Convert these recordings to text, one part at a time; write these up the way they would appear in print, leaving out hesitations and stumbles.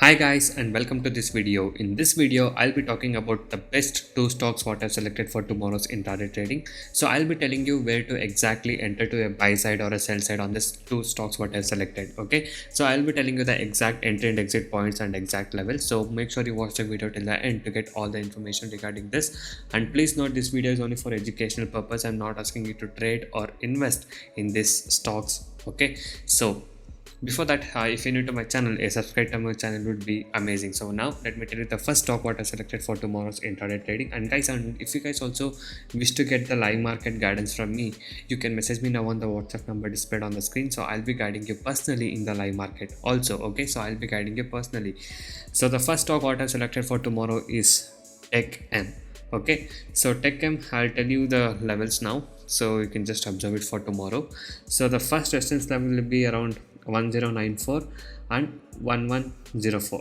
Hi guys and welcome to this video. In this video, I'll be talking about the best two stocks what I've selected for tomorrow's intraday trading. So I'll be telling you where to exactly enter to a buy side or a sell side on this two stocks what I've selected. Okay, so I'll be telling you the exact entry and exit points and exact levels. So make sure you watch the video till the end to get all the information regarding this. And please note this video is only for educational purpose. I'm not asking you to trade or invest in these stocks. Okay, so before that, if you're new to my channel, a subscribe to my channel would be amazing. So now let me tell you the first stock what I selected for tomorrow's intraday trading. And guys, and if you guys also wish to get the live market guidance from me, you can message me now on the WhatsApp number displayed on the screen. So I'll be guiding you personally in the live market also. Okay, so I'll be guiding you personally. So the first stock what I selected for tomorrow is TechM. Okay, so TechM, I'll tell you the levels now, so you can just observe it for tomorrow. So the first resistance level will be around 1094 and 1104.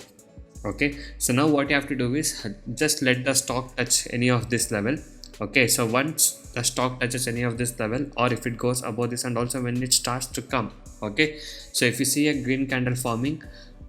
Okay, so now what you have to do is just let the stock touch any of this level. Okay, so once the stock touches any of this level, or if it goes above this, and also when it starts to come, okay, so if you see a green candle forming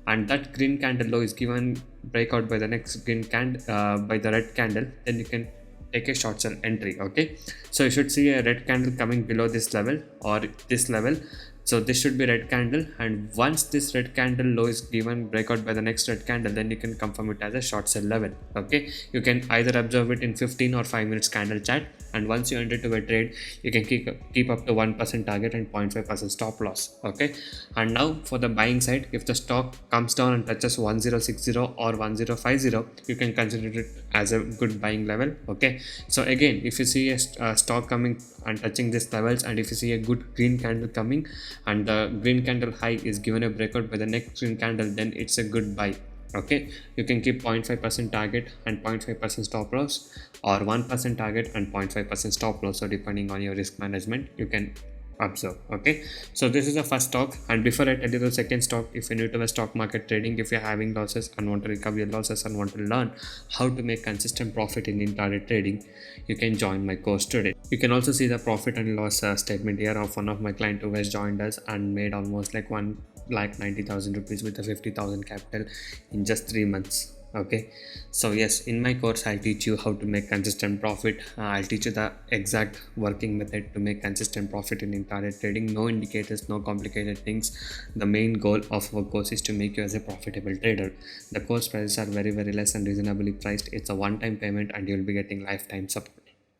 and that green candle low is given breakout by the next green candle by the red candle, then you can take a short sell entry. Okay, so you should see a red candle coming below this level or this level. So this should be red candle, and once this red candle low is given breakout by the next red candle, then you can confirm it as a short sell level. Okay, you can either observe it in 15 or 5 minutes candle chart, and once you enter to a trade, you can keep up to 1% target and 0.5% stop loss. Okay, and now for the buying side, if the stock comes down and touches 1060 or 1050, you can consider it as a good buying level. Okay, so again, if you see a stock coming and touching these levels, and if you see a good green candle coming and the green candle high is given a breakout by the next green candle, then it's a good buy. Okay, you can keep 0.5% target and 0.5% stop loss, or 1% target and 0.5% stop loss. So depending on your risk management, you can observe. Okay, so this is the first stock. And before I tell you the second stock, if you're new to the stock market trading, if you're having losses and want to recover your losses and want to learn how to make consistent profit in intraday trading, you can join my course today. You can also see the profit and loss statement here of one of my client who has joined us and made almost like 1,90,000 rupees with a 50,000 capital in just 3 months. Okay, so yes, in my course I'll teach you how to make consistent profit. I'll teach you the exact working method to make consistent profit in intraday trading. No indicators, no complicated things. The main goal of our course is to make you as a profitable trader. The course prices are very less and reasonably priced. It's a one-time payment and you'll be getting lifetime support.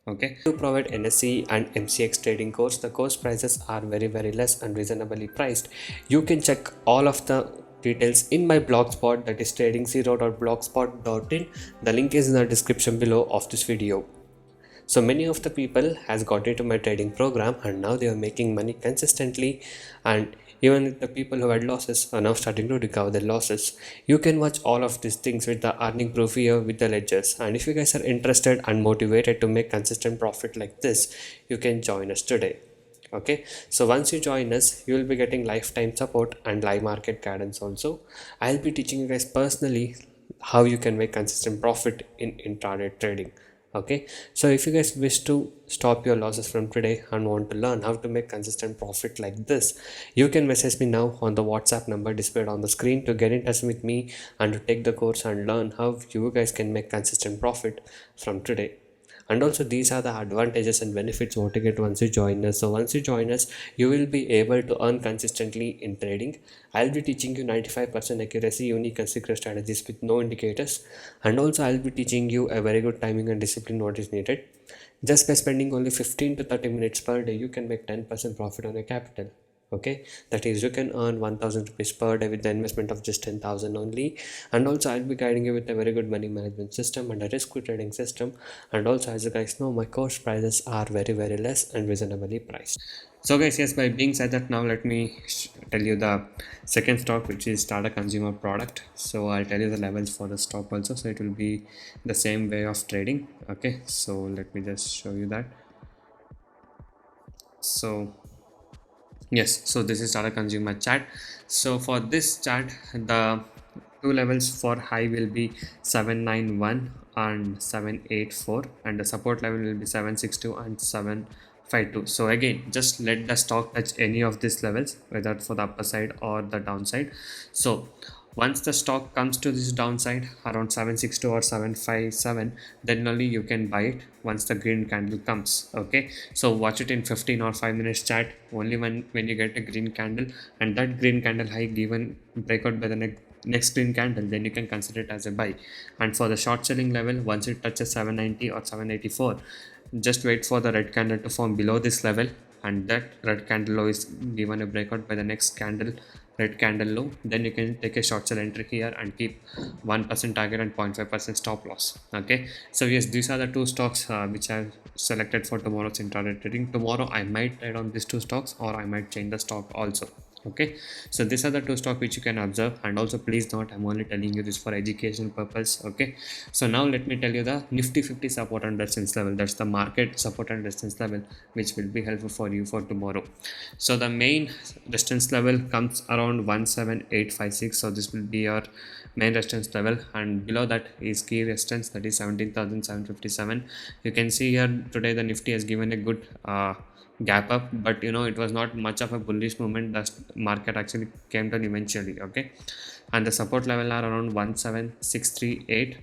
Okay, to provide NSE and MCX trading course, the course prices are very less and reasonably priced. You can check all of the details in my blogspot, that is tradingzero.blogspot.in. The link is in the description below of this video. So many of the people has got into my trading program and now they are making money consistently, and even the people who had losses are now starting to recover their losses. You can watch all of these things with the earning proof here with the ledgers. And if you guys are interested and motivated to make consistent profit like this, you can join us today. Okay, so once you join us, you will be getting lifetime support and live market guidance also. I'll be teaching you guys personally how you can make consistent profit in intraday trading. Okay, so if you guys wish to stop your losses from today and want to learn how to make consistent profit like this, you can message me now on the WhatsApp number displayed on the screen to get in touch with me and to take the course and learn how you guys can make consistent profit from today. And also these are the advantages and benefits what you get once you join us. So once you join us, you will be able to earn consistently in trading. I'll be teaching you 95% accuracy, unique and secret strategies with no indicators, and also I'll be teaching you a very good timing and discipline what is needed. Just by spending only 15 to 30 minutes per day, you can make 10% profit on your capital. Okay, that is, you can earn 1000 rupees per day with the investment of just 10,000 only. And also I'll be guiding you with a very good money management system and a risk trading system. And also, as you guys know, my course prices are very less and reasonably priced. So guys, yes, by being said that, now let me tell you the second stock, which is Tata Consumer Product. So I'll tell you the levels for the stock also, so it will be the same way of trading. Okay, so let me just show you that. So yes, so this is Tata Consumer chart. So for this chart, the two levels for high will be 791 and 784, and the support level will be 762 and 752. So again, just let the stock touch any of these levels, whether for the upper side or the downside. So Once the stock comes to this downside around 762 or 757, then only you can buy it once the green candle comes. Okay, so watch it in 15 or 5 minutes chat. Only when you get a green candle and that green candle high given breakout by the next green candle, then you can consider it as a buy. And for the short selling level, once it touches 790 or 784, just wait for the red candle to form below this level, and that red candle low is given a breakout by the next candle red candle low, then you can take a short sell entry here and keep 1% target and 0.5% stop loss. Okay, so yes, these are the two stocks which I've selected for tomorrow's intraday trading. Tomorrow I might trade on these two stocks, or I might change the stock also. Okay, so these are the two stocks which you can observe, and also please note I'm only telling you this for education purpose. Okay, so now let me tell you the Nifty 50 support and resistance level. That's the market support and resistance level which will be helpful for you for tomorrow. So the main resistance level comes around 17856, so this will be your main resistance level, and below that is key resistance, that is 17,757. You can see here today the Nifty has given a good gap up, but it was not much of a bullish movement. The market actually came down eventually. Okay, and the support level are around 17638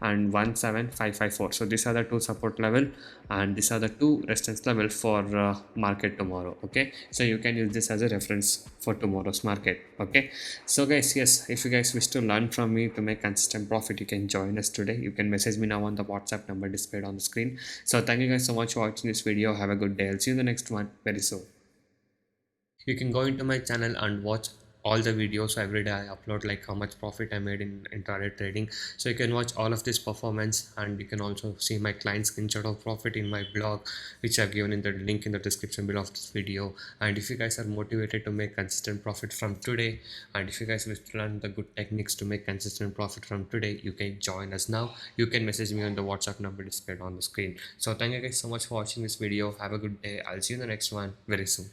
and 17554. So these are the two support level, and these are the two resistance level for market tomorrow. Okay, so you can use this as a reference for tomorrow's market. Okay, so guys, yes, if you guys wish to learn from me to make consistent profit, you can join us today. You can message me now on the WhatsApp number displayed on the screen. So thank you guys so much for watching this video. Have a good day. I'll see you in the next one very soon. You can go into my channel and watch all the videos. Every day I upload like how much profit I made in intraday trading, so you can watch all of this performance, and you can also see my client screenshot of profit in my blog, which I've given in the link in the description below of this video. And if you guys are motivated to make consistent profit from today, and if you guys wish to learn the good techniques to make consistent profit from today, you can join us now. You can message me on the WhatsApp number displayed on the screen. So thank you guys so much for watching this video. Have a good day. I'll see you in the next one very soon.